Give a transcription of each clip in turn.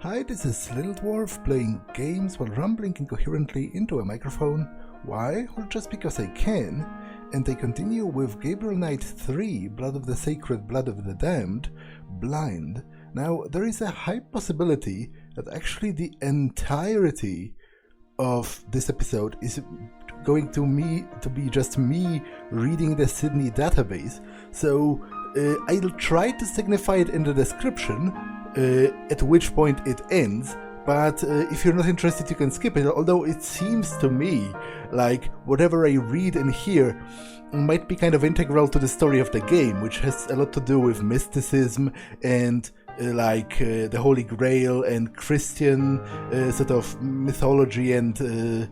Hi, this is Little Dwarf playing games while rambling incoherently into a microphone. Why? Well, just because I can. And I continue with Gabriel Knight 3, Blood of the Sacred, Blood of the Damned, Blind. Now, there is a high possibility that actually the entirety of this episode is going to be just me reading the Sydney database. So I'll try to signify it in the description, at which point it ends, but if you're not interested you can skip it, although it seems to me like whatever I read in here might be kind of integral to the story of the game, which has a lot to do with mysticism and the Holy Grail and Christian sort of mythology and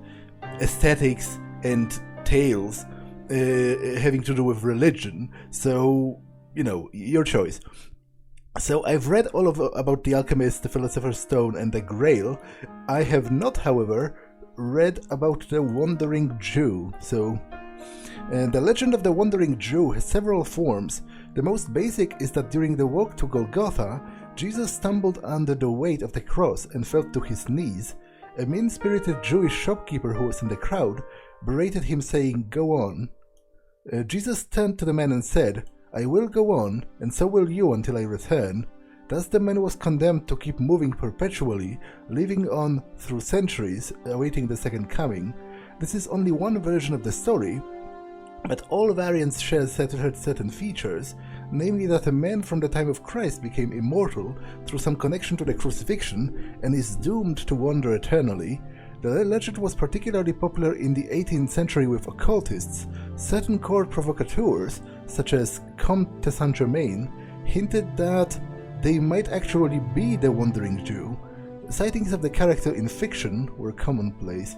aesthetics and tales having to do with religion. So, you know, your choice. So I've read all about the Alchemist, the Philosopher's Stone, and the Grail. I have not, however, read about the Wandering Jew. So, the legend of the Wandering Jew has several forms. The most basic is that during the walk to Golgotha, Jesus stumbled under the weight of the cross and fell to his knees. A mean-spirited Jewish shopkeeper who was in the crowd berated him, saying, "Go on." Jesus turned to the man and said, "I will go on, and so will you until I return." Thus the man was condemned to keep moving perpetually, living on through centuries, awaiting the second coming. This is only one version of the story, but all variants share certain features, namely that a man from the time of Christ became immortal through some connection to the crucifixion and is doomed to wander eternally. The legend was particularly popular in the 18th century with occultists. Certain court provocateurs, such as Comte de Saint-Germain, hinted that they might actually be the Wandering Jew. Sightings of the character in fiction were commonplace.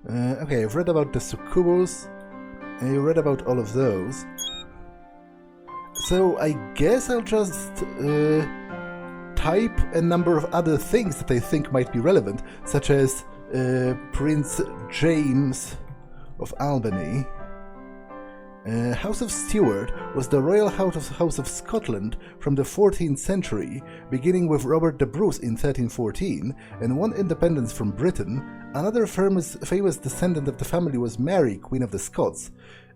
Okay, I've read about the succubus, and you read about all of those. So I guess I'll just type a number of other things that I think might be relevant, such as Prince James of Albany. House of Stuart was the royal house of Scotland from the 14th century, beginning with Robert the Bruce in 1314, and won independence from Britain. Another famous descendant of the family was Mary, Queen of the Scots.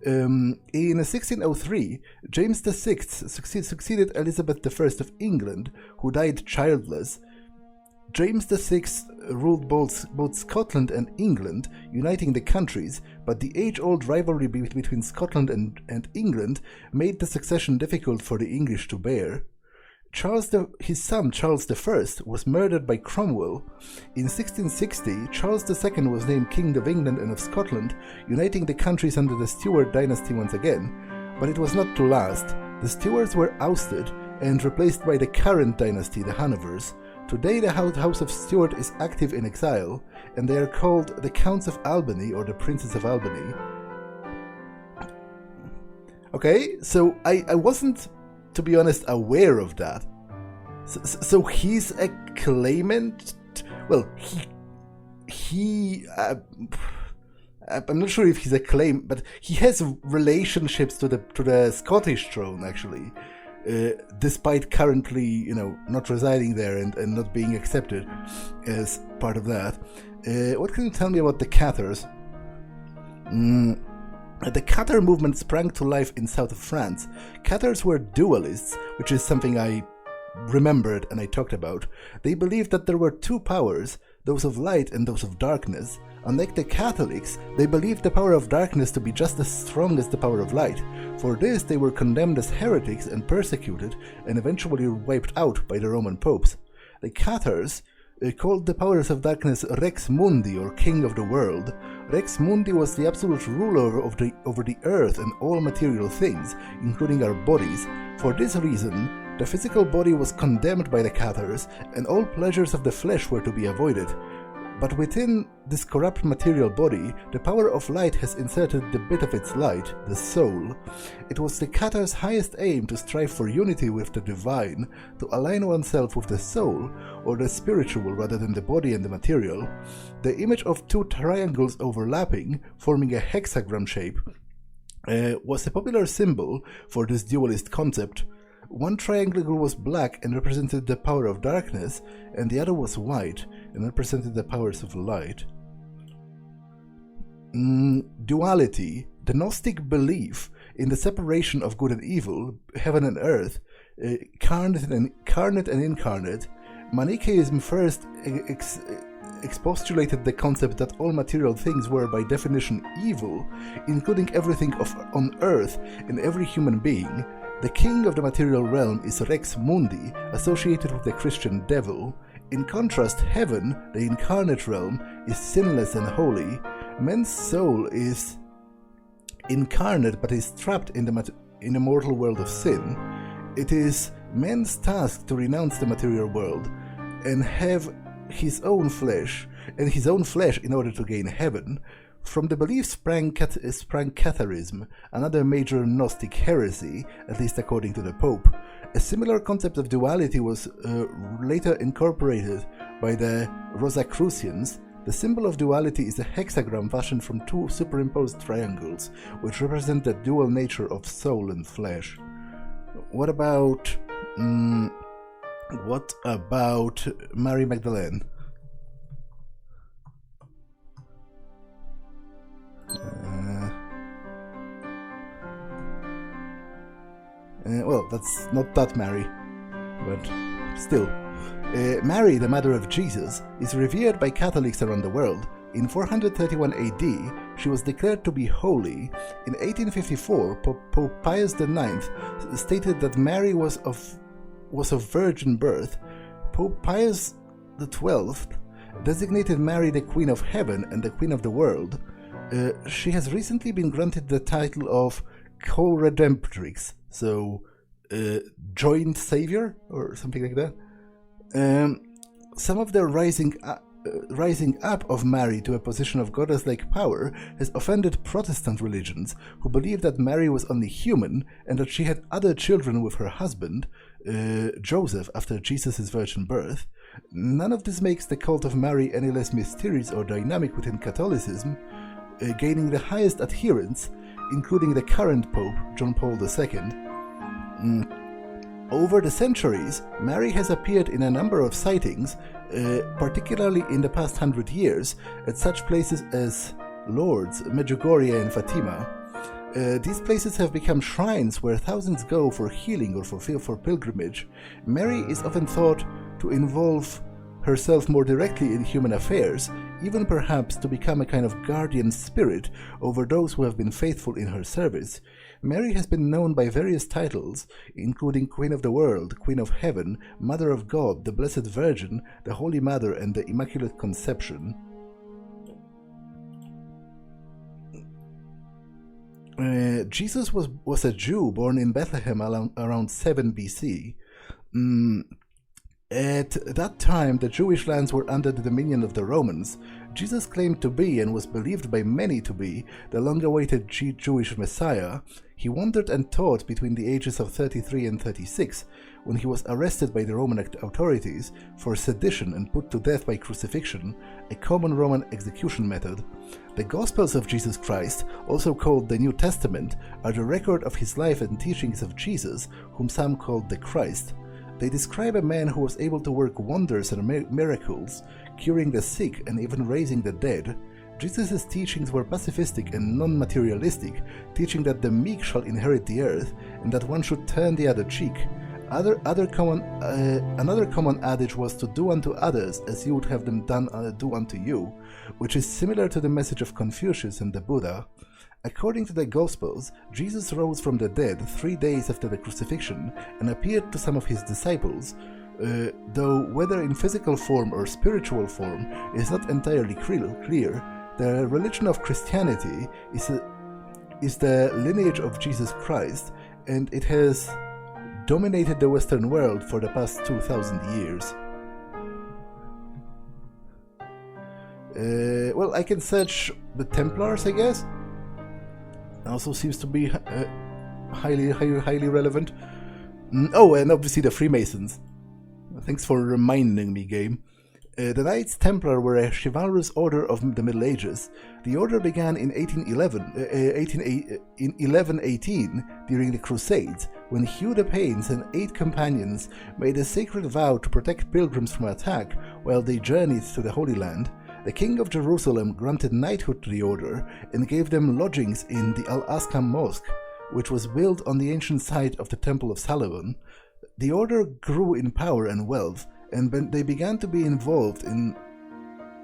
In 1603, James VI succeeded Elizabeth I of England, who died childless. James VI ruled both Scotland and England, uniting the countries, but the age-old rivalry between Scotland and England made the succession difficult for the English to bear. His son Charles I was murdered by Cromwell. In 1660, Charles II was named King of England and of Scotland, uniting the countries under the Stuart dynasty once again, but it was not to last. The Stuarts were ousted and replaced by the current dynasty, the Hanovers. Today the House of Stuart is active in exile, and they are called the Counts of Albany or the Princes of Albany. Okay, so I wasn't, to be honest, aware of that. So he's a claimant? Well, I'm not sure if he's a claim, but he has relationships to the Scottish throne, actually. Despite currently, you know, not residing there and not being accepted as part of that. What can you tell me about the Cathars? The Cathar movement sprang to life in south of France. Cathars were dualists, which is something I remembered and I talked about. They believed that there were two powers, those of light and those of darkness. Unlike the Catholics, they believed the power of darkness to be just as strong as the power of light. For this, they were condemned as heretics and persecuted, and eventually wiped out by the Roman popes. The Cathars called the powers of darkness Rex Mundi, or King of the World. Rex Mundi was the absolute ruler over the earth and all material things, including our bodies. For this reason, the physical body was condemned by the Cathars, and all pleasures of the flesh were to be avoided. But within this corrupt material body, the power of light has inserted the bit of its light, the soul. It was the Cathars' highest aim to strive for unity with the divine, to align oneself with the soul, or the spiritual rather than the body and the material. The image of two triangles overlapping, forming a hexagram shape, was a popular symbol for this dualist concept. One triangle was black and represented the power of darkness, and the other was white and represented the powers of light. Duality, the Gnostic belief in the separation of good and evil, heaven and earth, carnate and incarnate. Manichaeism first expostulated the concept that all material things were by definition evil, including everything on earth and every human being. The king of the material realm is Rex Mundi, associated with the Christian devil. In contrast, heaven, the incarnate realm, is sinless and holy. Man's soul is incarnate but is trapped in the mortal world of sin. It is man's task to renounce the material world and have his own flesh in order to gain heaven. From the belief sprang Catharism, another major Gnostic heresy, at least according to the Pope. A similar concept of duality was later incorporated by the Rosicrucians. The symbol of duality is a hexagram fashioned from two superimposed triangles, which represent the dual nature of soul and flesh. What about Mary Magdalene? Well, that's not that Mary, but still. Mary, the mother of Jesus, is revered by Catholics around the world. In 431 AD, she was declared to be holy. In 1854, Pope Pius IX stated that Mary was of virgin birth. Pope Pius XII designated Mary the Queen of Heaven and the Queen of the World. She has recently been granted the title of co-redemptrix, so joint savior or something like that. Some of the rising up of Mary to a position of goddess-like power has offended Protestant religions, who believe that Mary was only human and that she had other children with her husband, Joseph, after Jesus' virgin birth. None of this makes the cult of Mary any less mysterious or dynamic within Catholicism, gaining the highest adherents, including the current Pope, John Paul II. Over the centuries, Mary has appeared in a number of sightings, particularly in the past 100 years, at such places as Lourdes, Medjugorje and Fatima. These places have become shrines where thousands go for healing or for pilgrimage. Mary is often thought to involve herself more directly in human affairs, even perhaps to become a kind of guardian spirit over those who have been faithful in her service. Mary has been known by various titles, including Queen of the World, Queen of Heaven, Mother of God, the Blessed Virgin, the Holy Mother, and the Immaculate Conception. Jesus was a Jew born in Bethlehem around 7 BC. At that time, the Jewish lands were under the dominion of the Romans. Jesus claimed to be, and was believed by many to be, the long-awaited Jewish Messiah. He wandered and taught between the ages of 33 and 36, when he was arrested by the Roman authorities for sedition and put to death by crucifixion, a common Roman execution method. The Gospels of Jesus Christ, also called the New Testament, are the record of his life and teachings of Jesus, whom some called the Christ. They describe a man who was able to work wonders and miracles, curing the sick and even raising the dead. Jesus' teachings were pacifistic and non-materialistic, teaching that the meek shall inherit the earth and that one should turn the other cheek. Another common adage was to do unto others as you would have them do unto you, which is similar to the message of Confucius and the Buddha. According to the Gospels, Jesus rose from the dead 3 days after the crucifixion and appeared to some of his disciples, though whether in physical form or spiritual form is not entirely clear. The religion of Christianity is the lineage of Jesus Christ, and it has dominated the Western world for the past 2,000 years. Well, I can search the Templars, I guess. Also seems to be highly relevant. Oh, and obviously the Freemasons. Thanks for reminding me, game. The Knights Templar were a chivalrous order of the Middle Ages. The order began in 1118 during the Crusades, when Hugh the Pain's and 8 companions made a sacred vow to protect pilgrims from attack while they journeyed to the Holy Land. The King of Jerusalem granted knighthood to the order and gave them lodgings in the Al-Aqsa Mosque, which was built on the ancient site of the Temple of Solomon. The order grew in power and wealth, and they began to be involved in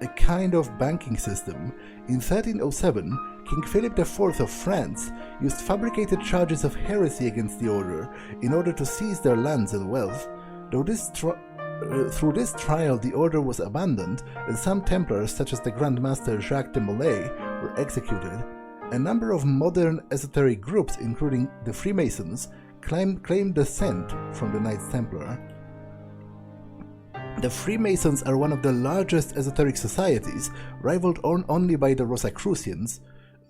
a kind of banking system. In 1307, King Philip IV of France used fabricated charges of heresy against the order in order to seize their lands and wealth. Through this trial, the order was abandoned, and some Templars, such as the Grand Master Jacques de Molay, were executed. A number of modern esoteric groups, including the Freemasons, claimed descent from the Knights Templar. The Freemasons are one of the largest esoteric societies, rivaled only by the Rosicrucians.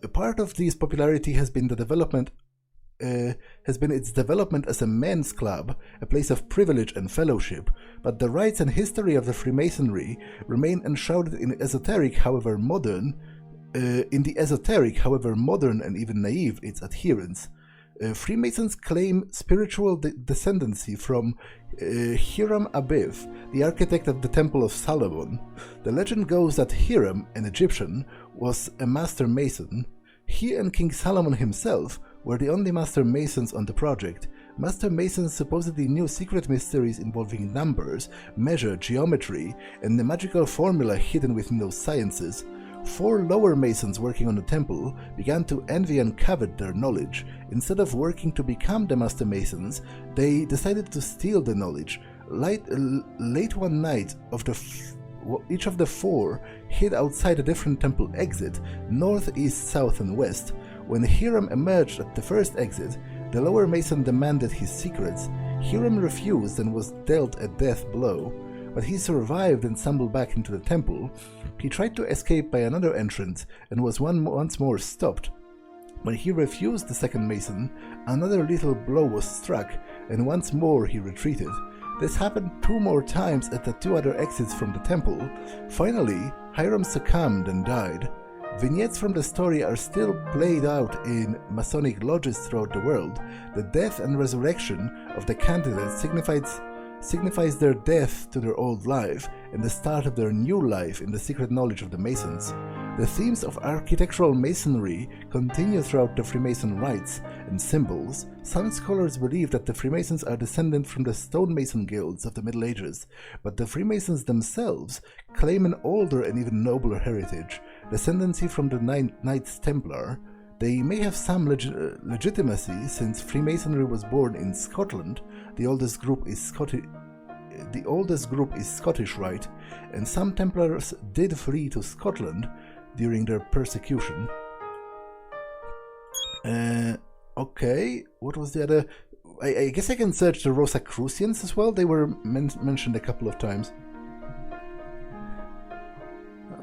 A part of this popularity has been its development as a men's club, a place of privilege and fellowship, but the rites and history of the Freemasonry remain enshrouded in the esoteric, however modern, and even naive its adherents. Freemasons claim spiritual descendancy from Hiram Abiv, the architect of the Temple of Solomon. The legend goes that Hiram, an Egyptian, was a master mason. He and King Solomon himself were the only master masons on the project. Master masons supposedly knew secret mysteries involving numbers, measure, geometry, and the magical formula hidden within those sciences. 4 lower masons working on the temple began to envy and covet their knowledge. Instead of working to become the master masons, they decided to steal the knowledge. Late one night, each of the 4 hid outside a different temple exit, north, east, south, and west. When Hiram emerged at the first exit, the lower mason demanded his secrets. Hiram refused and was dealt a death blow, but he survived and stumbled back into the temple. He tried to escape by another entrance and was once more stopped. When he refused the second mason, another lethal blow was struck, and once more he retreated. This happened 2 more times at the 2 other exits from the temple. Finally, Hiram succumbed and died. Vignettes from the story are still played out in Masonic lodges throughout the world. The death and resurrection of the candidates signifies their death to their old life and the start of their new life in the secret knowledge of the Masons. The themes of architectural masonry continue throughout the Freemason rites and symbols. Some scholars believe that the Freemasons are descended from the stonemason guilds of the Middle Ages, but the Freemasons themselves claim an older and even nobler heritage, descendancy from the Knights Templar. They may have some legitimacy, since Freemasonry was born in Scotland. The oldest group is Scottish Rite, and some Templars did flee to Scotland during their persecution. Okay, what was the other? I guess I can search the Rosicrucians as well. They were mentioned a couple of times.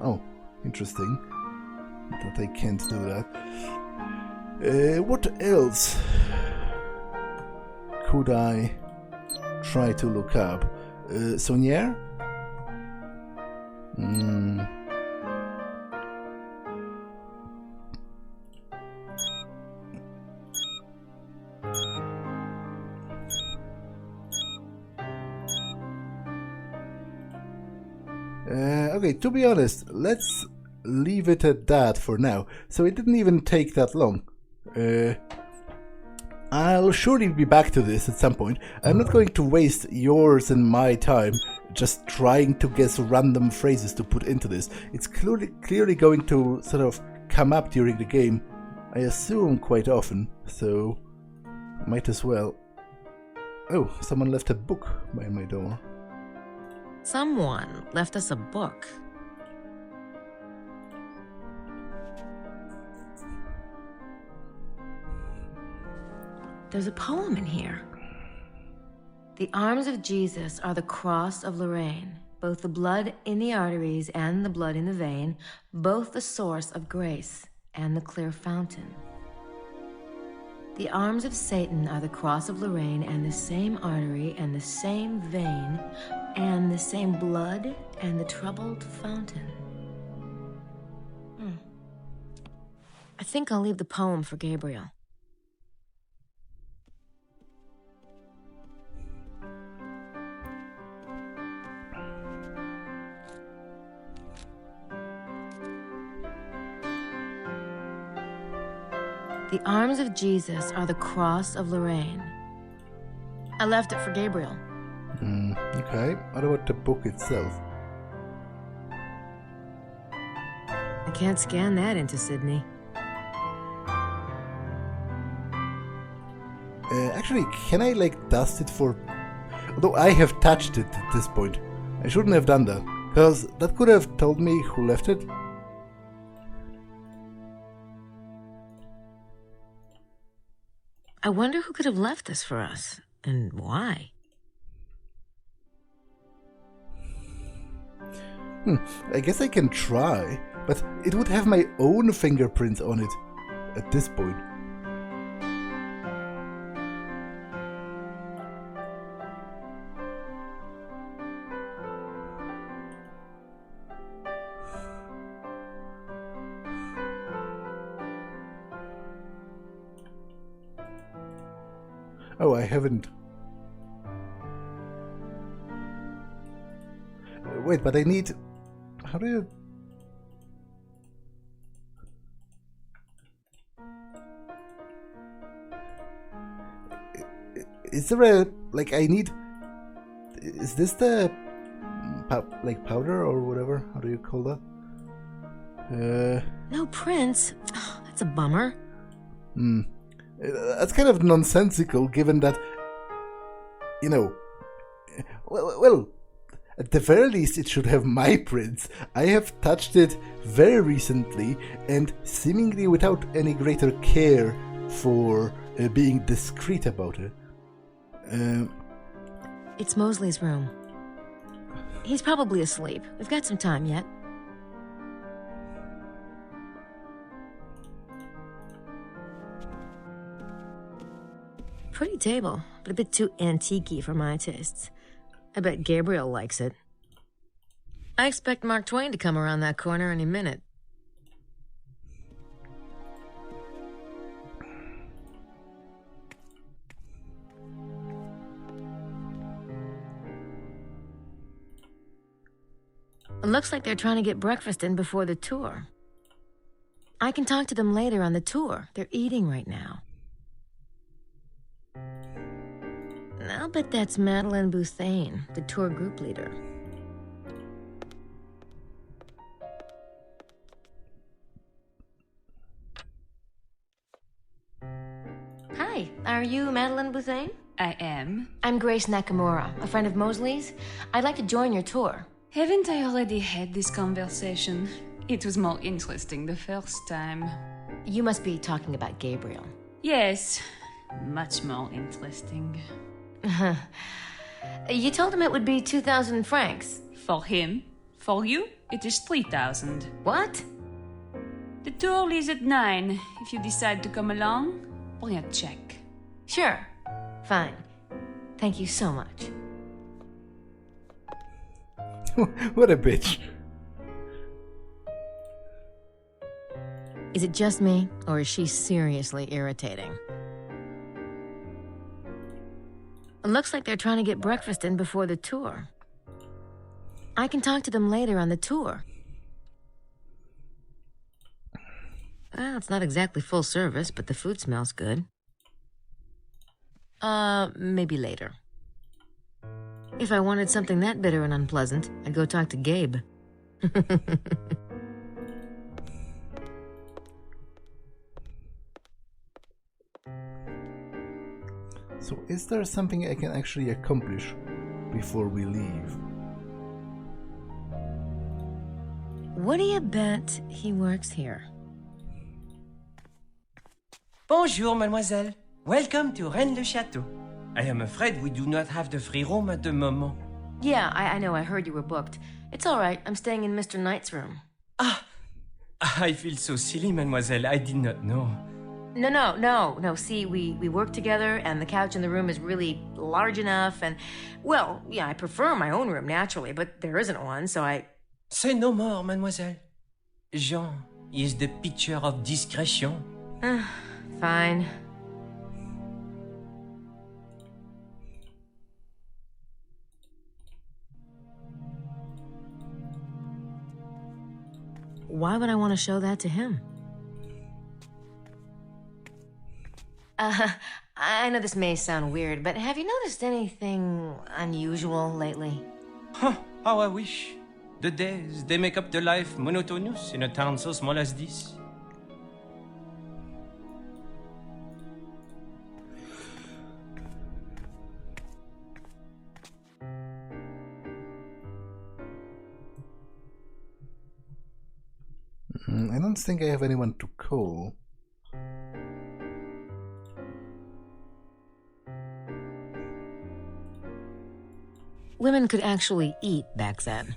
Oh, interesting. But I can't do that. What else could I try to look up? Saunier? Okay, to be honest, let's leave it at that for now. So it didn't even take that long. I'll surely be back to this at some point. I'm not going to waste yours and my time just trying to guess random phrases to put into this. It's clearly going to sort of come up during the game, I assume quite often, so might as well. Oh, someone left a book by my door. Someone left us a book. There's a poem in here. The arms of Jesus are the cross of Lorraine, both the blood in the arteries and the blood in the vein, both the source of grace and the clear fountain. The arms of Satan are the cross of Lorraine and the same artery and the same vein, And the same blood and the troubled fountain. I think I'll leave the poem for Gabriel. The arms of Jesus are the cross of Lorraine. I left it for Gabriel. Okay. What about the book itself? I can't scan that into Sydney. Actually, can I dust it for... Although I have touched it at this point. I shouldn't have done that, because that could have told me who left it. I wonder who could have left this for us, and why. I guess I can try, but it would have my own fingerprints on it at this point. Oh, I haven't... Wait, but I need... How do you... Is there a... I need... Is this the... powder or whatever? How do you call that? No prints? Oh, that's a bummer. That's kind of nonsensical, given that, well, at the very least it should have my prints. I have touched it very recently, and seemingly without any greater care for being discreet about it. It's Mosley's room. He's probably asleep. We've got some time yet. Pretty table, but a bit too antique-y for my tastes. I bet Gabriel likes it. I expect Mark Twain to come around that corner any minute. It looks like they're trying to get breakfast in before the tour. I can talk to them later on the tour. They're eating right now. I'll bet that's Madeleine Bouthane, the tour group leader. Hi, are you Madeleine Bouthane? I am. I'm Grace Nakimura, a friend of Mosley's. I'd like to join your tour. Haven't I already had this conversation? It was more interesting the first time. You must be talking about Gabriel. Yes, much more interesting. You told him it would be 2,000 francs. For him. For you, it is 3,000. What? The tour leaves at 9. If you decide to come along, bring a check. Sure. Fine. Thank you so much. What a bitch. Is it just me, or is she seriously irritating? It looks like they're trying to get breakfast in before the tour. I can talk to them later on the tour. Well, it's not exactly full service, but the food smells good. Maybe later. If I wanted something that bitter and unpleasant, I'd go talk to Gabe. So is there something I can actually accomplish before we leave? What do you bet he works here? Bonjour, mademoiselle. Welcome to Rennes-le-Chateau. I am afraid we do not have the free room at the moment. Yeah, I know. I heard you were booked. It's all right. I'm staying in Mr. Knight's room. Ah! I feel so silly, mademoiselle. I did not know. No. See, we work together, and the couch in the room is really large enough, and, well, yeah, I prefer my own room, naturally, but there isn't one, so I... Say no more, mademoiselle. Jean is the picture of discretion. Fine. Why would I want to show that to him? I know this may sound weird, but have you noticed anything unusual lately? Huh, how I wish. The days, they make up the life monotonous in a town so small as this. I don't think I have anyone to call. Women could actually eat back then.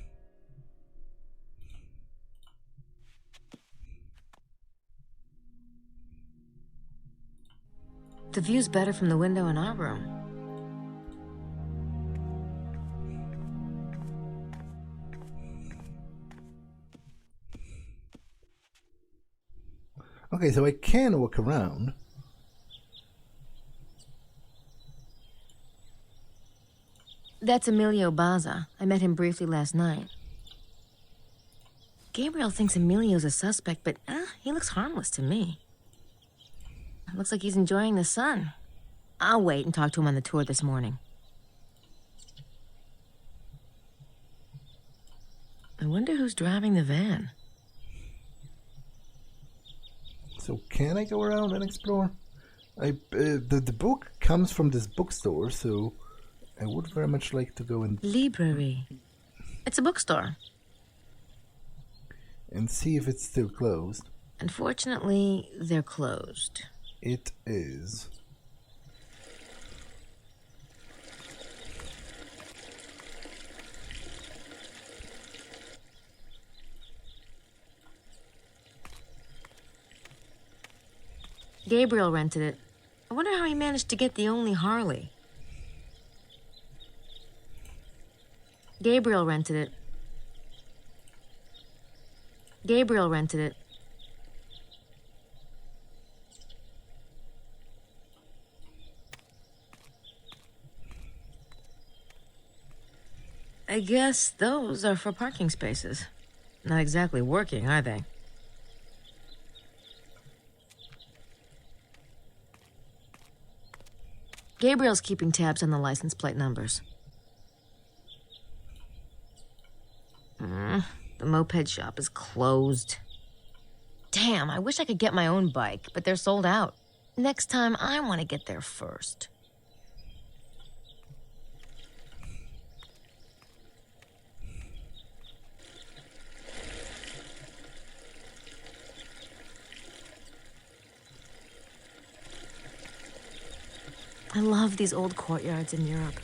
The view's better from the window in our room. Okay, so I can walk around. That's Emilio Baza. I met him briefly last night. Gabriel thinks Emilio's a suspect, but he looks harmless to me. Looks like he's enjoying the sun. I'll wait and talk to him on the tour this morning. I wonder who's driving the van. So can I go around and explore? The book comes from this bookstore, so I would very much like to go and... Library. It's a bookstore. And see if it's still closed. Unfortunately, they're closed. It is. Gabriel rented it. I wonder how he managed to get the only Harley. Gabriel rented it. Gabriel rented it. I guess those are for parking spaces. Not exactly working, are they? Gabriel's keeping tabs on the license plate numbers. The moped shop is closed. Damn, I wish I could get my own bike, but they're sold out. Next time, I want to get there first. I love these old courtyards in Europe.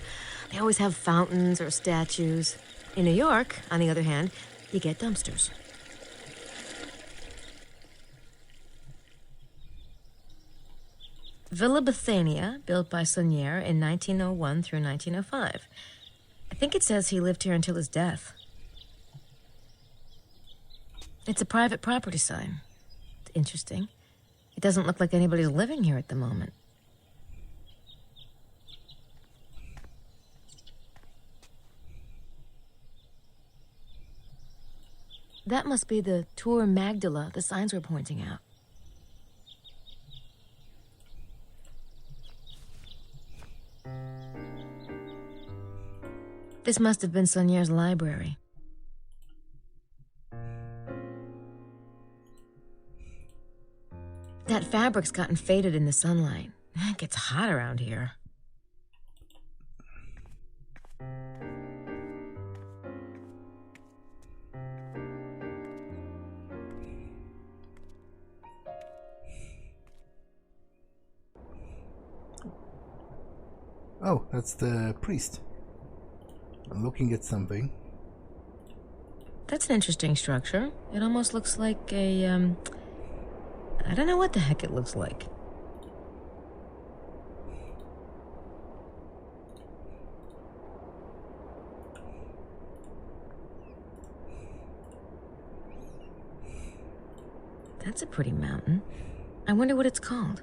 They always have fountains or statues. In New York, on the other hand, you get dumpsters. Villa Béthanie, built by Saunier in 1901 through 1905. I think it says he lived here until his death. It's a private property sign. It's interesting. It doesn't look like anybody's living here at the moment. That must be the Tour Magdala the signs were pointing out. This must have been Saunier's library. That fabric's gotten faded in the sunlight. It gets hot around here. Oh, that's the priest. I'm looking at something. That's an interesting structure. It almost looks like a, I don't know what the heck it looks like. That's a pretty mountain. I wonder what it's called.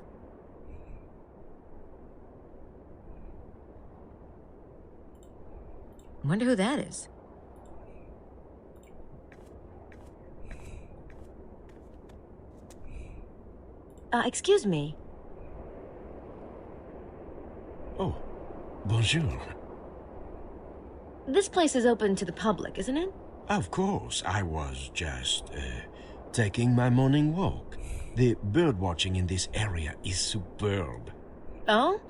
I wonder who that is. Excuse me. Oh, bonjour. This place is open to the public, isn't it? Of course, I was just taking my morning walk. The bird watching in this area is superb. Oh?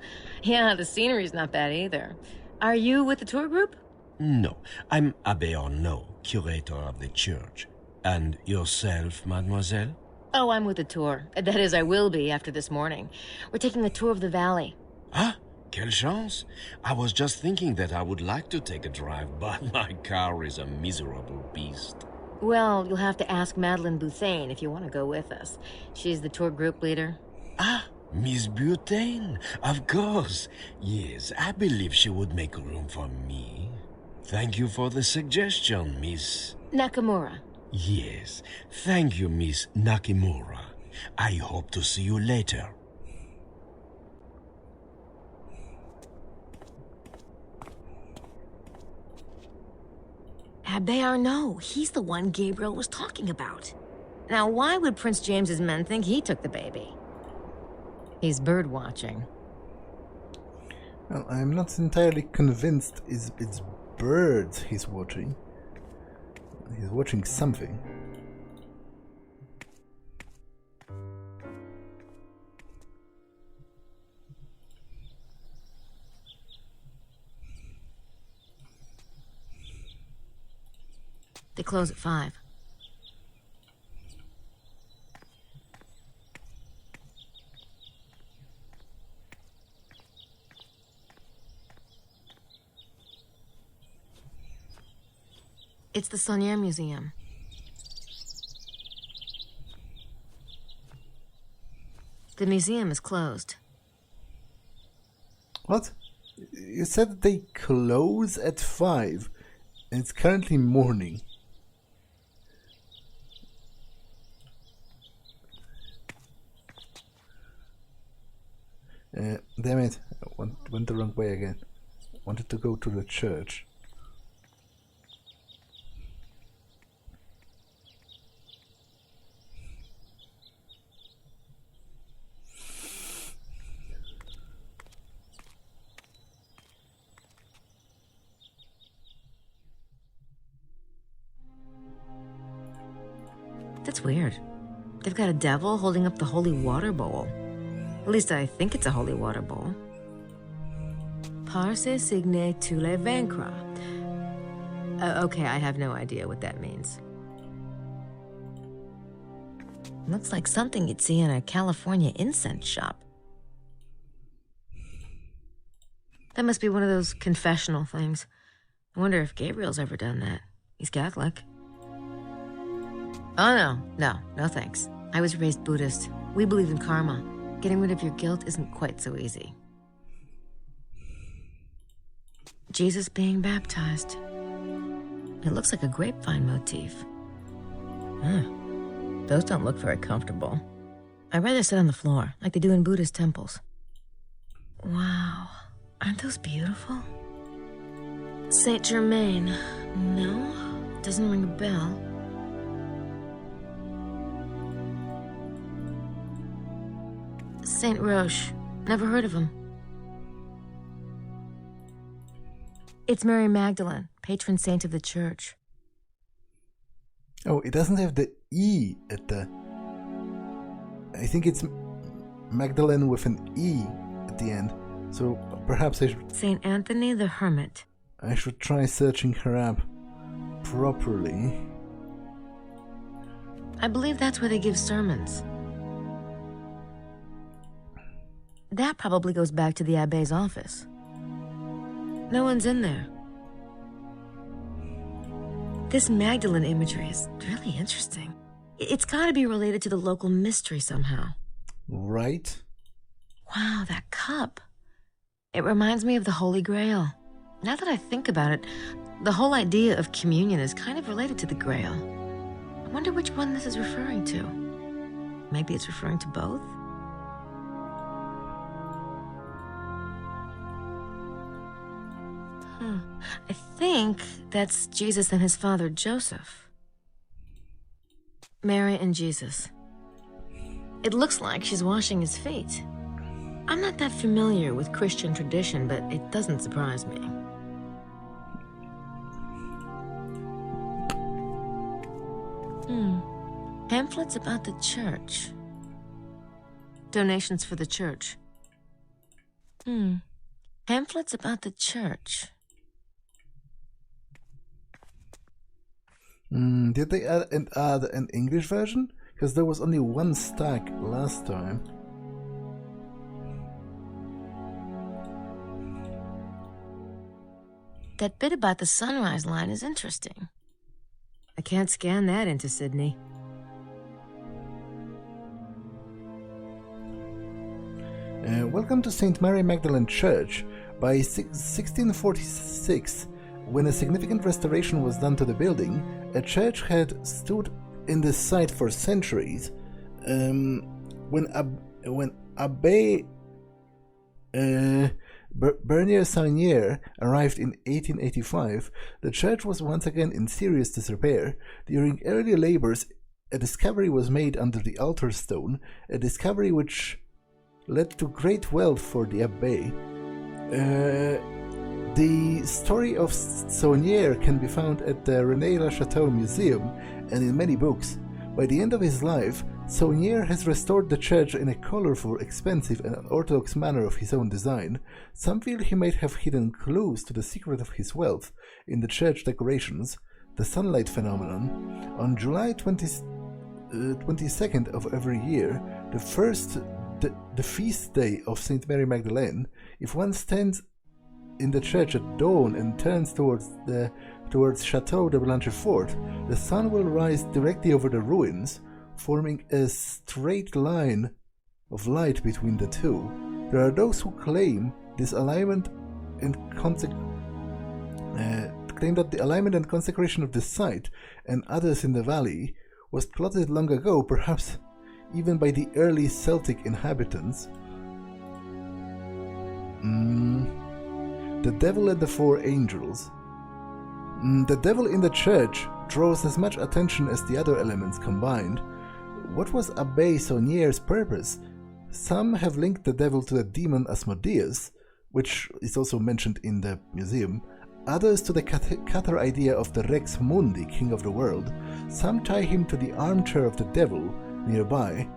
Yeah, the scenery's not bad either. Are you with the tour group? No, I'm Abbé Arnaud, curator of the church. And yourself, mademoiselle? Oh, I'm with the tour. That is, I will be after this morning. We're taking a tour of the valley. Ah, quelle chance! I was just thinking that I would like to take a drive, but my car is a miserable beast. Well, you'll have to ask Madeleine Bouthane if you want to go with us. She's the tour group leader. Ah, Miss Bouthane, of course. Yes, I believe she would make room for me. Thank you for the suggestion, Miss... Nakimura. Yes, thank you, Miss Nakimura. I hope to see you later. Abbé Arnaud, he's the one Gabriel was talking about. Now, why would Prince James's men think he took the baby? He's bird watching. Well, I'm not entirely convinced it's birds he's watching. He's watching something. They close at 5. It's the Saunière Museum. The museum is closed. What? You said they close at 5, and it's currently morning. Damn it, I went the wrong way again. Wanted to go to the church. That's weird. They've got a devil holding up the holy water bowl. At least I think it's a holy water bowl. Parce signe tous les vaincras. Okay, I have no idea what that means. Looks like something you'd see in a California incense shop. That must be one of those confessional things. I wonder if Gabriel's ever done that. He's Catholic. Oh, no thanks. I was raised Buddhist. We believe in karma. Getting rid of your guilt isn't quite so easy. Jesus being baptized. It looks like a grapevine motif. Those don't look very comfortable. I'd rather sit on the floor, like they do in Buddhist temples. Wow, aren't those beautiful? Saint Germain. No, doesn't ring a bell. Saint Roche. Never heard of him. It's Mary Magdalene, patron saint of the church. Oh, it doesn't have the E at the... I think it's Magdalene with an E at the end. So perhaps I should... Saint Anthony the Hermit. I should try searching her up properly. I believe that's where they give sermons. That probably goes back to the Abbe's office. No one's in there. This Magdalene imagery is really interesting. It's gotta be related to the local mystery somehow. Right? Wow, that cup. It reminds me of the Holy Grail. Now that I think about it, the whole idea of communion is kind of related to the Grail. I wonder which one this is referring to. Maybe it's referring to both? I think that's Jesus and his father, Joseph. Mary and Jesus. It looks like she's washing his feet. I'm not that familiar with Christian tradition, but it doesn't surprise me. Pamphlets about the church. Donations for the church. Pamphlets about the church. Did they add an English version? Because there was only one stack last time. That bit about the sunrise line is interesting. I can't scan that into Sydney. Welcome to St. Mary Magdalene Church. By 1646, when a significant restoration was done to the building, a church had stood in the site for centuries. When Abbé Bernier-Saunier arrived in 1885, the church was once again in serious disrepair. During early labors, a discovery was made under the altar stone, a discovery which led to great wealth for the abbé. The story of Saunier can be found at the Rennes-le-Chateau museum and in many books. By the end of his life, Saunier has restored the church in a colorful, expensive and unorthodox manner of his own design. Some feel he might have hidden clues to the secret of his wealth in the church decorations, the sunlight phenomenon. On July 22nd of every year, the feast day of St. Mary Magdalene, if one stands in the church at dawn and turns towards Chateau de Blanchefort, the sun will rise directly over the ruins, forming a straight line of light between the two. There are those who claim this alignment and claim that the alignment and consecration of the site and others in the valley was plotted long ago, perhaps even by the early Celtic inhabitants. The Devil and the Four Angels. The devil in the church draws as much attention as the other elements combined. What was Abbé Saunier's purpose? Some have linked the devil to the demon Asmodeus, which is also mentioned in the museum. Others to the Cathar idea of the Rex Mundi, king of the world. Some tie him to the armchair of the devil nearby.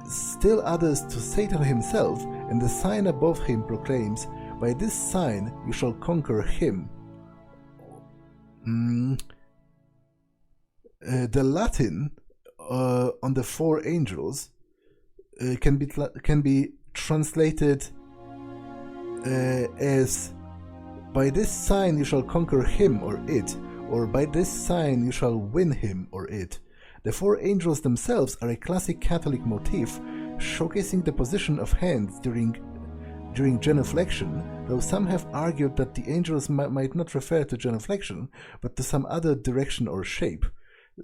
Still others to Satan himself, and the sign above him proclaims, "By this sign you shall conquer him." The Latin on the four angels can be translated as, "By this sign you shall conquer him or it," or "By this sign you shall win him or it." The four angels themselves are a classic Catholic motif, showcasing the position of hands during genuflection, though some have argued that the angels might not refer to genuflection, but to some other direction or shape.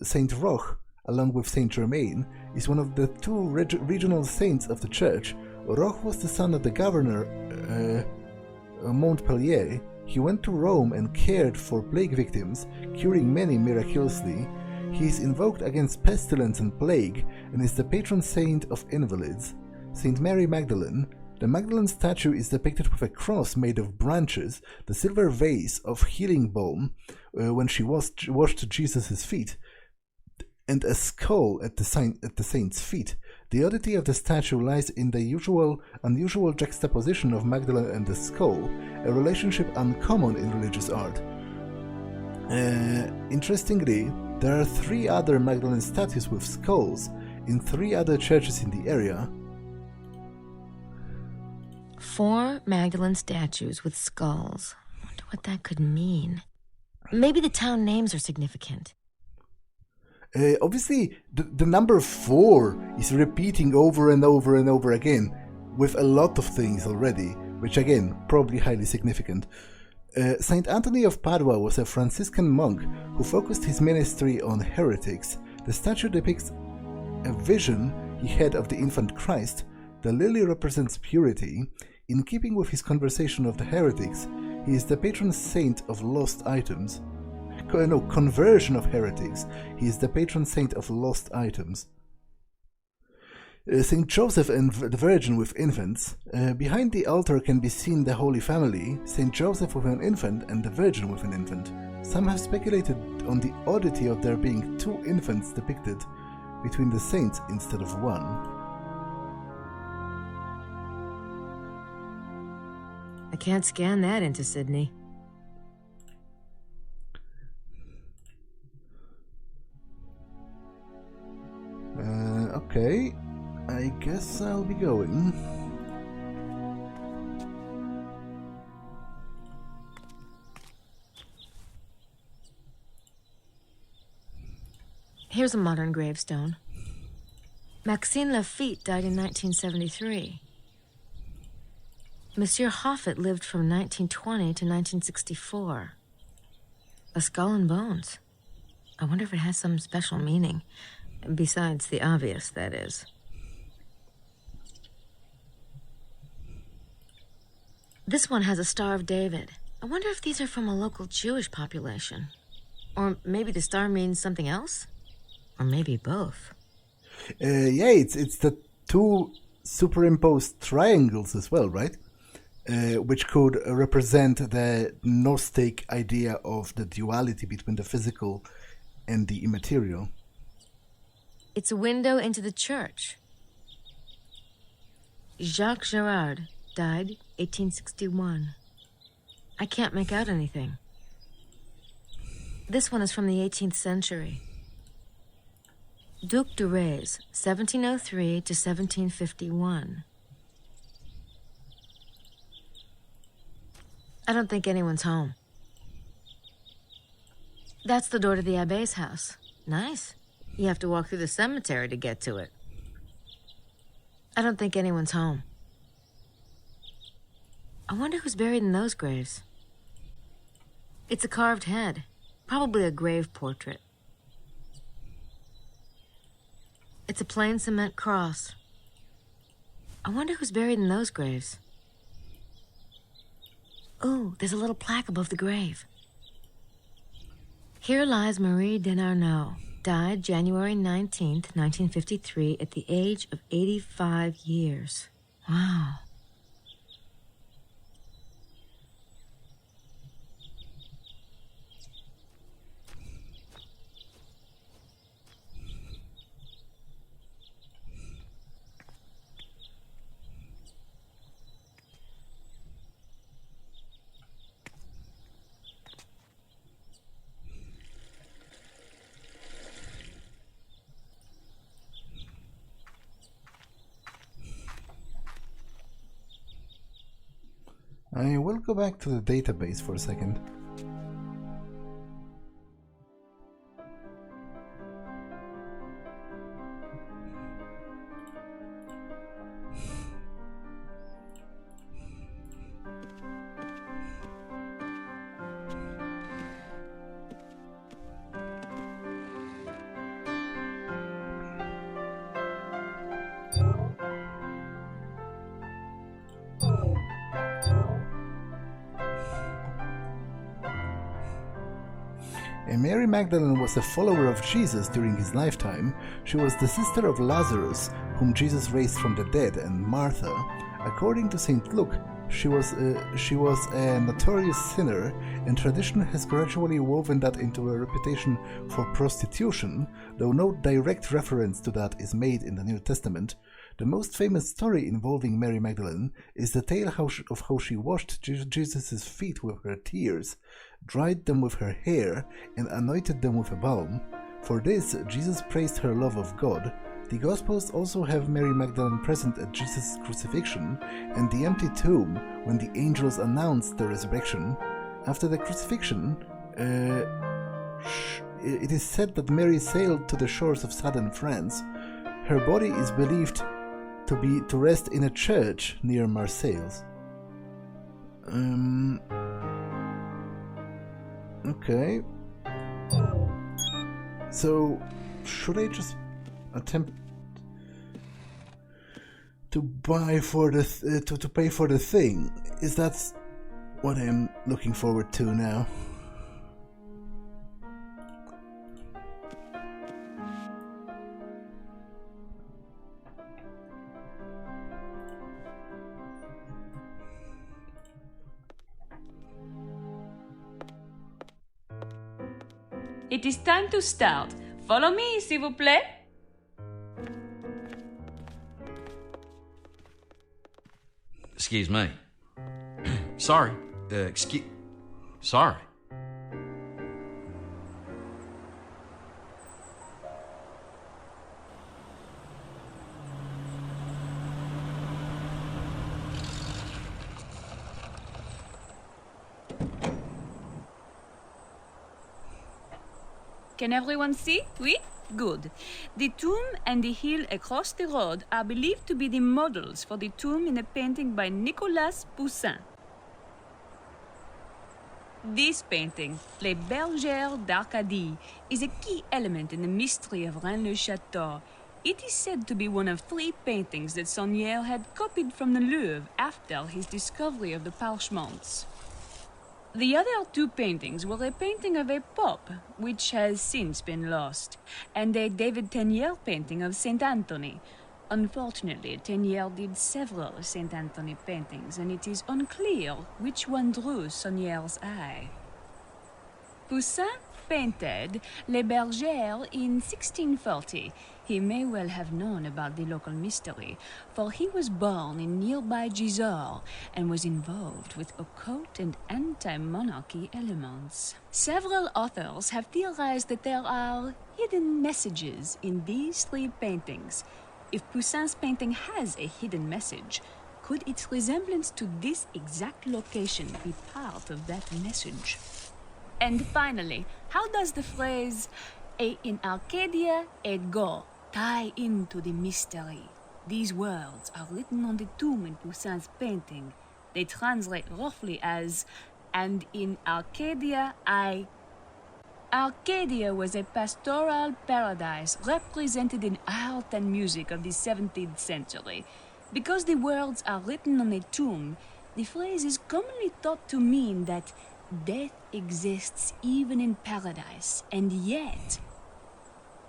Saint Roch, along with Saint Germain, is one of the two regional saints of the church. Roch was the son of the governor Montpellier. He went to Rome and cared for plague victims, curing many miraculously. He is invoked against pestilence and plague and is the patron saint of invalids. Saint Mary Magdalene. The Magdalene statue is depicted with a cross made of branches, the silver vase of healing balm when she washed Jesus' feet, and a skull at the saint's feet. The oddity of the statue lies in the unusual juxtaposition of Magdalene and the skull, a relationship uncommon in religious art. Interestingly, there are 3 other Magdalene statues with skulls in 3 other churches in the area. 4 Magdalene statues with skulls. I wonder what that could mean. Maybe the town names are significant. Obviously, the number 4 is repeating over and over and over again with a lot of things already, which again, probably highly significant. Saint Anthony of Padua was a Franciscan monk who focused his ministry on heretics. The statue depicts a vision he had of the infant Christ, the lily represents purity. In keeping with his conversation of the heretics, he is the patron saint of lost items. No, conversion of heretics. He is the patron saint of lost items. Saint Joseph and the Virgin with infants. Behind the altar can be seen the Holy Family, Saint Joseph with an infant and the Virgin with an infant. Some have speculated on the oddity of there being two infants depicted between the saints instead of one. I can't scan that into Sydney. Okay. I guess I'll be going. Here's a modern gravestone. Maxime Lafitte died in 1973. Monsieur Hoffet lived from 1920 to 1964. A skull and bones. I wonder if it has some special meaning. Besides the obvious, that is. This one has a Star of David. I wonder if these are from a local Jewish population. Or maybe the star means something else? Or maybe both. Yeah, it's the two superimposed triangles as well, right? Which could represent the Gnostic idea of the duality between the physical and the immaterial. It's a window into the church. Jacques Gerard died 1861. I can't make out anything. This one is from the 18th century. Duc de Rez, 1703 to 1751. I don't think anyone's home. That's the door to the Abbe's house. Nice. You have to walk through the cemetery to get to it. I don't think anyone's home. I wonder who's buried in those graves. It's a carved head. Probably a grave portrait. It's a plain cement cross. I wonder who's buried in those graves. Oh, there's a little plaque above the grave. Here lies Marie Denarnaud, died January 19th, 1953, at the age of 85 years. Wow. I will go back to the database for a second. Mary Magdalene was a follower of Jesus during his lifetime. She was the sister of Lazarus, whom Jesus raised from the dead, and Martha. According to St. Luke, she was a notorious sinner, and tradition has gradually woven that into a reputation for prostitution, though no direct reference to that is made in the New Testament. The most famous story involving Mary Magdalene is the tale of how she washed Jesus' feet with her tears, dried them with her hair, and anointed them with a balm. For this, Jesus praised her love of God. The Gospels also have Mary Magdalene present at Jesus' crucifixion and the empty tomb when the angels announced the resurrection. After the crucifixion, it is said that Mary sailed to the shores of southern France. Her body is believed to rest in a church near Marseilles. Okay. So, should I just attempt to buy for the to pay for the thing. Is that what I'm looking forward to now? It is time to start. Follow me, s'il vous plaît. Excuse me. Sorry. Sorry. Can everyone see? Oui? Good. The tomb and the hill across the road are believed to be the models for the tomb in a painting by Nicolas Poussin. This painting, Les Bergères d'Arcadie, is a key element in the mystery of Rennes-le-Chateau. It is said to be one of 3 paintings that Saunière had copied from the Louvre after his discovery of the parchments. The other 2 paintings were a painting of a pope, which has since been lost, and a David Teniers painting of Saint Anthony. Unfortunately, Teniers did several Saint Anthony paintings, and it is unclear which one drew Saunière's eye. Poussin painted Les Bergères in 1640. He may well have known about the local mystery, for he was born in nearby Gisors and was involved with occult and anti-monarchy elements. Several authors have theorized that there are hidden messages in these 3 paintings. If Poussin's painting has a hidden message, could its resemblance to this exact location be part of that message? And finally, how does the phrase "et in Arcadia et go" tie into the mystery? These words are written on the tomb in Poussin's painting. They translate roughly as, "and in Arcadia I..." Arcadia was a pastoral paradise represented in art and music of the 17th century. Because the words are written on a tomb, the phrase is commonly thought to mean that death exists even in paradise, and yet...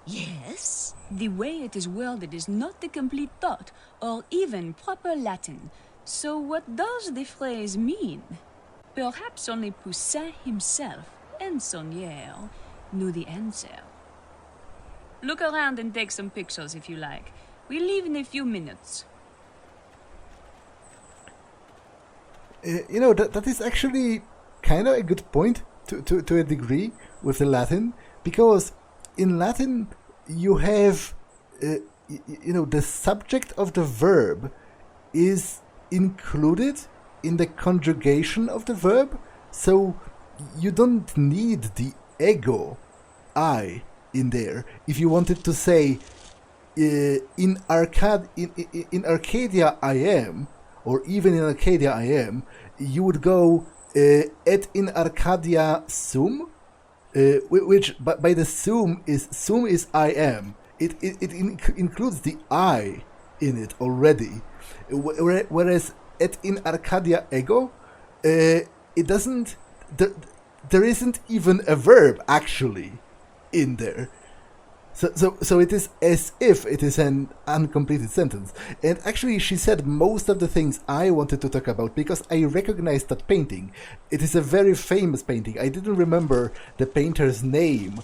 Yes, the way it is worded is not the complete thought, or even proper Latin. So what does the phrase mean? Perhaps only Poussin himself and Saunière knew the answer. Look around and take some pictures if you like. We leave in a few minutes. That is actually kind of a good point to a degree with the Latin, because in Latin you have, the subject of the verb is included in the conjugation of the verb, so you don't need the ego, I, in there. If you wanted to say, in Arcadia I am, or even in Arcadia I am, you would go, et in Arcadia sum, which by the sum is I am. It includes the I in it already. Whereas et in Arcadia ego, it doesn't. There isn't even a verb actually in there. So it is as if it is an uncompleted sentence. And actually she said most of the things I wanted to talk about because I recognized that painting. It is a very famous painting. I didn't remember the painter's name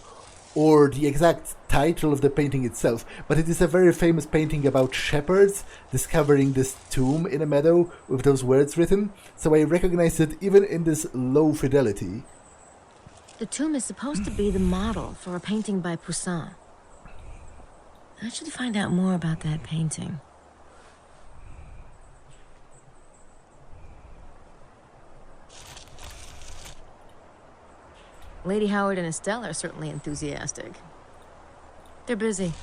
or the exact title of the painting itself, but it is a very famous painting about shepherds discovering this tomb in a meadow with those words written. So I recognized it even in this low fidelity. The tomb is supposed to be the model for a painting by Poussin. I should find out more about that painting. Lady Howard and Estelle are certainly enthusiastic. They're busy.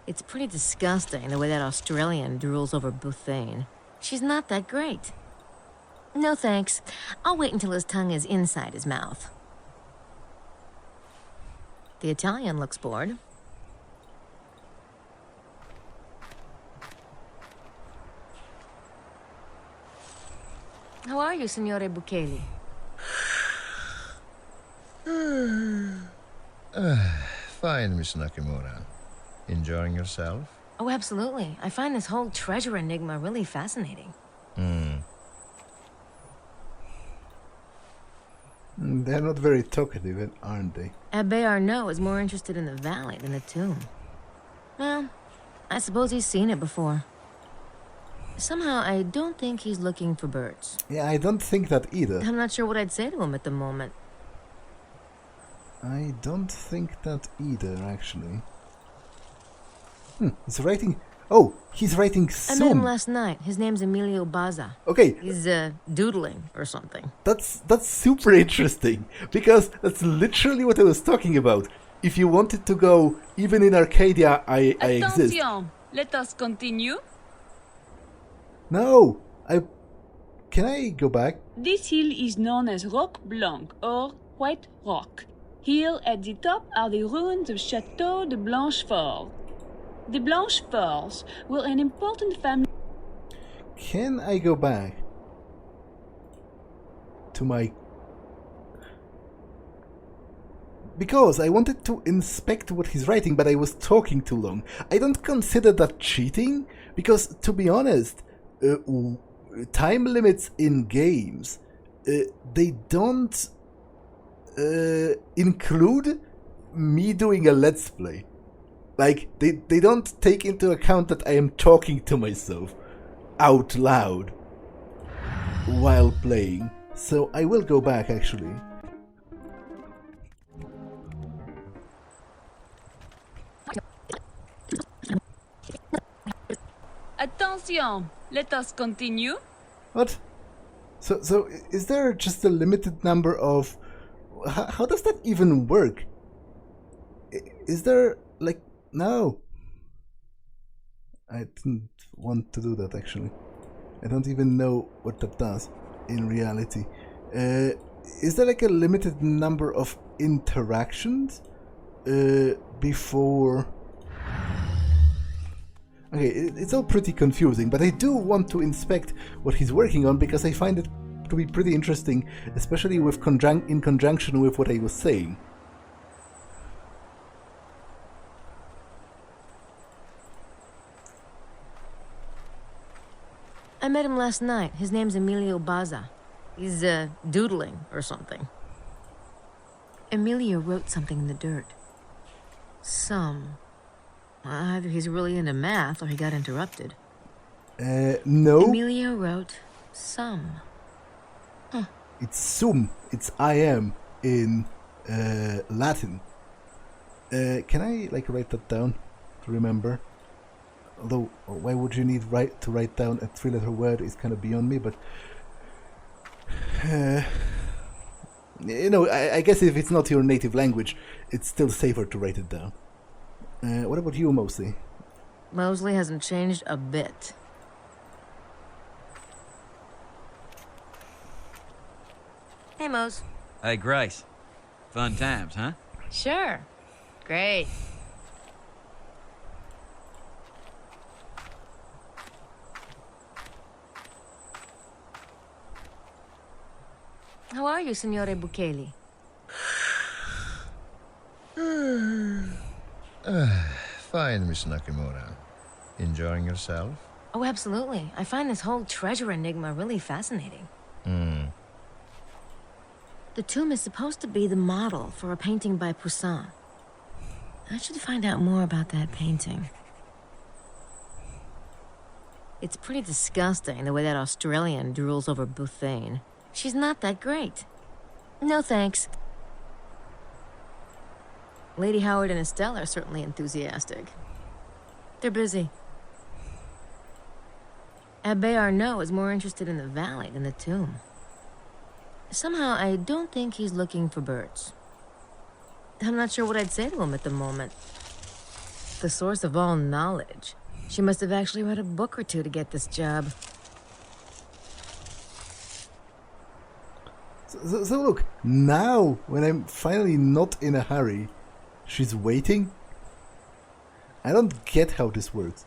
It's pretty disgusting the way that Australian drools over Béthanie. She's not that great. No thanks. I'll wait until his tongue is inside his mouth. The Italian looks bored. How are you, Signore Bukeli? Fine, Miss Nakimura. Enjoying yourself? Oh, absolutely. I find this whole treasure enigma really fascinating. They're not very talkative, aren't they? Abbe Arnaud is more interested in the valley than the tomb. Well, I suppose he's seen it before. Somehow, I don't think he's looking for birds. Yeah, I don't think that either. I'm not sure what I'd say to him at the moment. I don't think that either, actually. He's writing... Oh, he's writing I met him soon. last night. His name's Emilio Baza. Okay, He's, doodling or something. that's super interesting, because that's literally what I was talking about. If you wanted to go, even in Arcadia, I exist. Attention! Let us continue. No! Can I go back? This hill is known as Roc Blanc, or White Rock. Here at the top are the ruins of Chateau de Blanchefort. The Blancheforts were an important family. Can I go back to my... Because I wanted to inspect what he's writing, but I was talking too long. I don't consider that cheating, because, to be honest, time limits in games, they don't include me doing a let's play. Like, they don't take into account that I am talking to myself out loud while playing. So I will go back, actually. Attention! Let us continue. What? So is there just a limited number of... How does that even work? Is there, like... No. I didn't want to do that, actually. I don't even know what that does in reality. Is there like a limited number of interactions before... Okay, it's all pretty confusing, but I do want to inspect what he's working on because I find it to be pretty interesting, especially with in conjunction with what I was saying. I met him last night. His name's Emilio Baza. He's, doodling or something. Emilio wrote something in the dirt. Either he's really into math or he got interrupted. No. Emilio wrote some. Huh. It's sum. It's I am in Latin. Can I like write that down to remember? Although, why would you need to write down a 3-letter word is kind of beyond me, but... you know, I guess if it's not your native language, it's still safer to write it down. What about you, Mosley? Mosley hasn't changed a bit. Hey, Mose. Hey, Grace. Fun times, huh? Sure. Great. How are you, Signore Bukeli? Fine, Miss Nakimura. Enjoying yourself? Oh, absolutely. I find this whole treasure enigma really fascinating. The tomb is supposed to be the model for a painting by Poussin. I should find out more about that painting. It's pretty disgusting the way that Australian drools over Béthanie. She's not that great. No thanks. Lady Howard and Estelle are certainly enthusiastic. They're busy. Abbe Arnaud is more interested in the valley than the tomb. Somehow, I don't think he's looking for birds. I'm not sure what I'd say to him at the moment. The source of all knowledge. She must have actually read a book or two to get this job. So look, now, when I'm finally not in a hurry, she's waiting? I don't get how this works.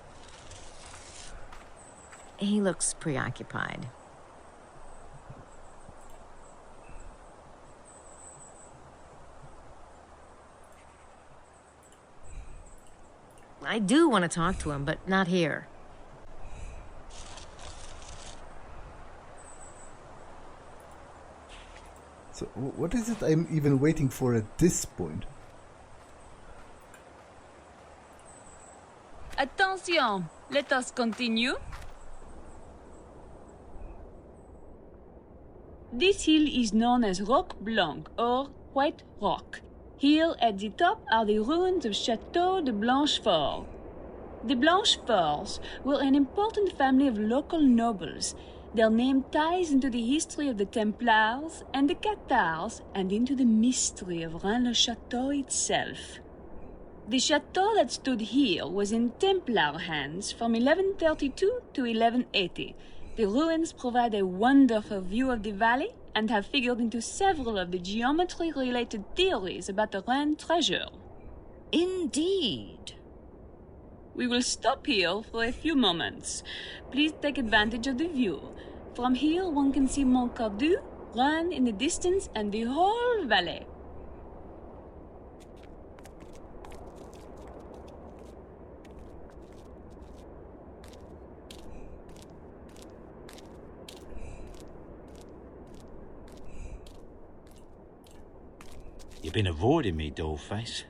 He looks preoccupied. I do want to talk to him, but not here. So, what is it I'm even waiting for at this point? Attention! Let us continue. This hill is known as Roc Blanc, or White Rock. Here at the top are the ruins of Château de Blanchefort. The Blancheforts were an important family of local nobles. Their name ties into the history of the Templars and the Cathars and into the mystery of Rennes-le-Chateau itself. The chateau that stood here was in Templar hands from 1132 to 1180. The ruins provide a wonderful view of the valley and have figured into several of the geometry-related theories about the Rennes treasure. Indeed. We will stop here for a few moments. Please take advantage of the view. From here, one can see Mont Cardu, Rennes in the distance, and the whole valley. You've been avoiding me, dollface.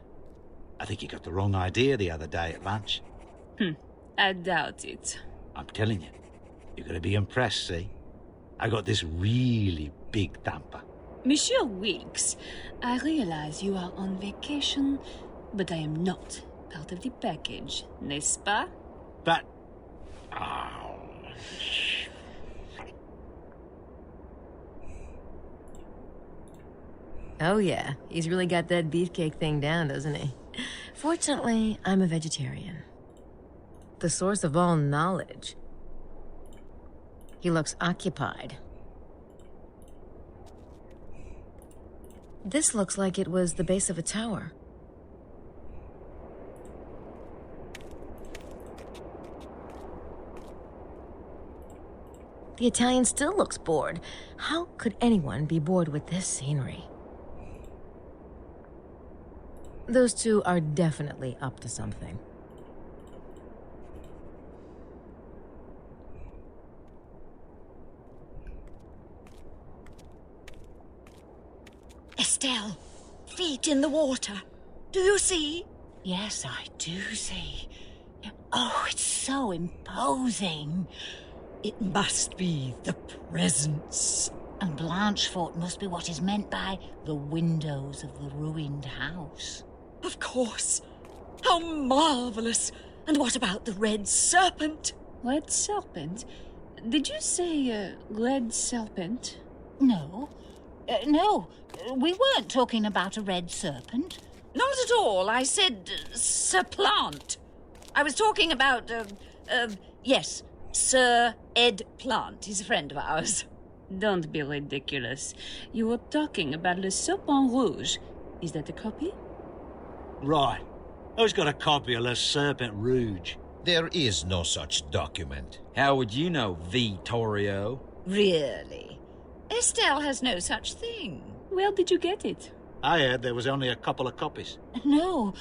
I think you got the wrong idea the other day at lunch. I doubt it. I'm telling you, you're going to be impressed, see? I got this really big thumper. Monsieur Wilkes, I realize you are on vacation, but I am not part of the package, n'est-ce pas? But... Oh... Oh yeah, he's really got that beefcake thing down, doesn't he? Fortunately, I'm a vegetarian. The source of all knowledge. He looks occupied. This looks like it was the base of a tower. The Italian still looks bored. How could anyone be bored with this scenery? Those two are definitely up to something. Estelle, feet in the water. Do you see? Yes, I do see. Oh, it's so imposing. It must be the presence. And Blanchefort must be what is meant by the windows of the ruined house. Of course. How marvelous. And what about the red serpent? Red serpent? Did you say, red serpent? No. No, we weren't talking about a red serpent. Not at all. I said Sir-Plant. I was talking about, yes, Sir Ed Plant. He's a friend of ours. Don't be ridiculous. You were talking about Le Serpent Rouge. Is that a copy? Right. Who's got a copy of Le Serpent Rouge? There is no such document. How would you know, Vittorio? Really? Estelle has no such thing. Where did you get it? I heard there was only a couple of copies. No,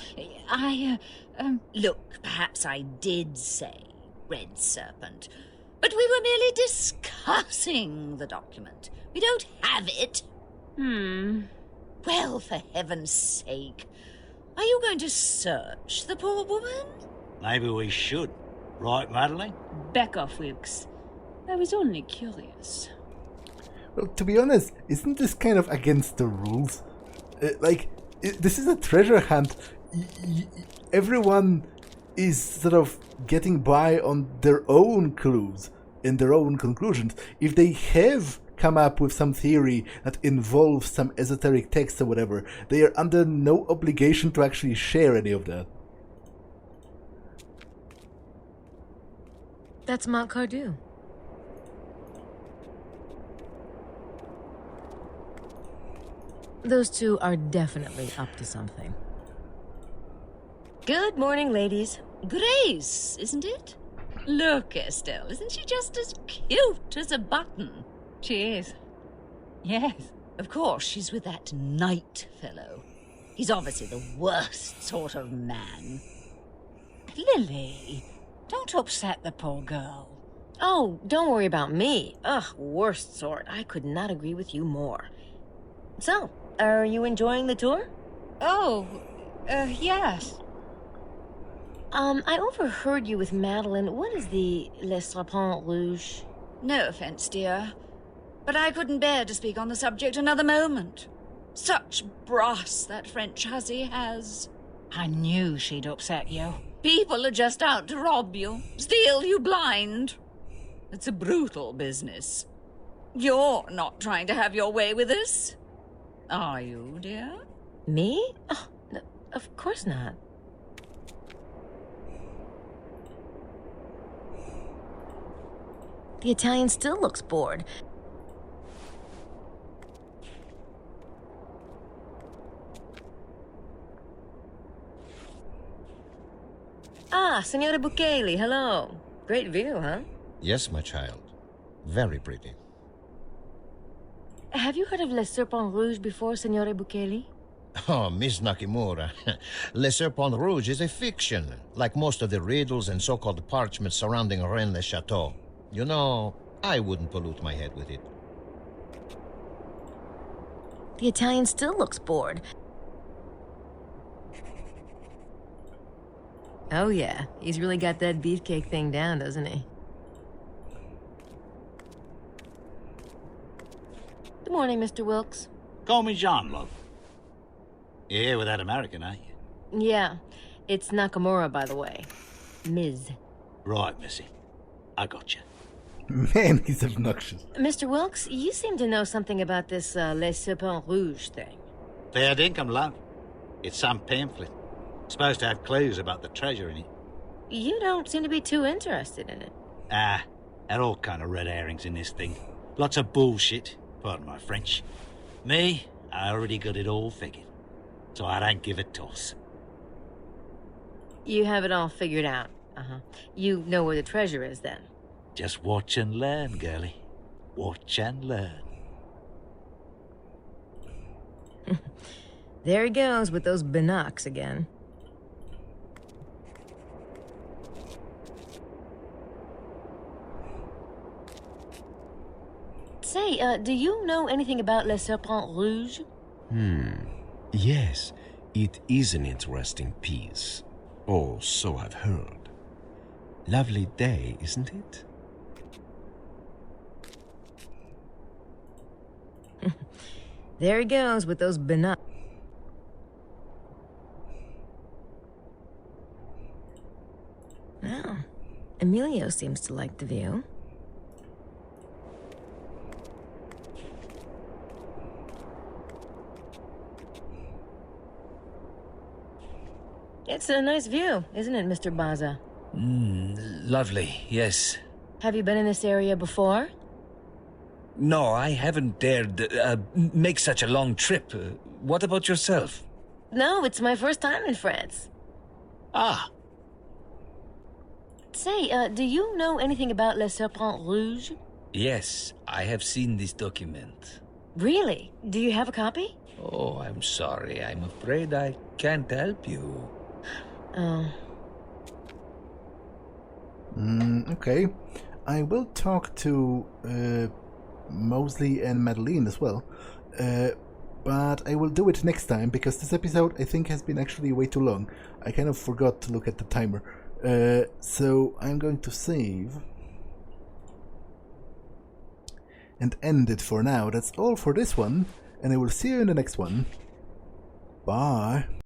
look, perhaps I did say red serpent, but we were merely discussing the document. We don't have it. Well, for heaven's sake. Are you going to search the poor woman? Maybe we should. Right, Madeline? Back off, Wilkes. I was only curious. Well, to be honest, isn't this kind of against the rules? This is a treasure hunt. Everyone is sort of getting by on their own clues and their own conclusions. If they have come up with some theory that involves some esoteric text or whatever, they are under no obligation to actually share any of that. That's Mont Cardu. Those two are definitely up to something. Good morning, ladies. Grace, isn't it? Look, Estelle, isn't she just as cute as a button? She is. Yes. Of course, she's with that Knight fellow. He's obviously the worst sort of man. Lily, don't upset the poor girl. Oh, don't worry about me. Ugh, worst sort. I could not agree with you more. So, are you enjoying the tour? Oh, yes. I overheard you with Madeline. What is the Serpent Rouge? No offense, dear, but I couldn't bear to speak on the subject another moment. Such brass that French hussy has. I knew she'd upset you. People are just out to rob you, steal you blind. It's a brutal business. You're not trying to have your way with us, are you, dear? Me? Oh, no, of course not. The Italian still looks bored. Ah, Signora Bukele, hello. Great view, huh? Yes, my child. Very pretty. Have you heard of Le Serpent Rouge before, Signore Bukele? Oh, Miss Nakimura. Le Serpent Rouge is a fiction, like most of the riddles and so-called parchments surrounding Rennes-le-Chateau. You know, I wouldn't pollute my head with it. The Italian still looks bored. Oh yeah, he's really got that beefcake thing down, doesn't he? Good morning, Mr. Wilkes. Call me John, love. You're here with that American, aren't you? Yeah, it's Nakimura, by the way. Ms. Right, missy. I got you. Man, he's obnoxious. Mr. Wilkes, you seem to know something about this Les Serpents Rouge thing. Fair dinkum, love. It's some pamphlet. Supposed to have clues about the treasure in it. You don't seem to be too interested in it. Ah, there are all kind of red herrings in this thing. Lots of bullshit, pardon my French. Me, I already got it all figured. So I don't give a toss. You have it all figured out. You know where the treasure is, then. Just watch and learn, girlie. Watch and learn. There he goes with those binocs again. Say, do you know anything about Les Serpents Rouge? Yes, it is an interesting piece. Or so I've heard. Lovely day, isn't it? There he goes with those binocs. Well, Emilio seems to like the view. It's a nice view, isn't it, Mr. Baza? Lovely, yes. Have you been in this area before? No, I haven't dared make such a long trip. What about yourself? No, it's my first time in France. Ah. Say, do you know anything about Les Serpents Rouge? Yes, I have seen this document. Really? Do you have a copy? Oh, I'm sorry. I'm afraid I can't help you. Oh. Okay. I will talk to Mosley and Madeline as well. But I will do it next time, because this episode, I think, has been actually way too long. I kind of forgot to look at the timer. So I'm going to save and end it for now. That's all for this one, and I will see you in the next one. Bye.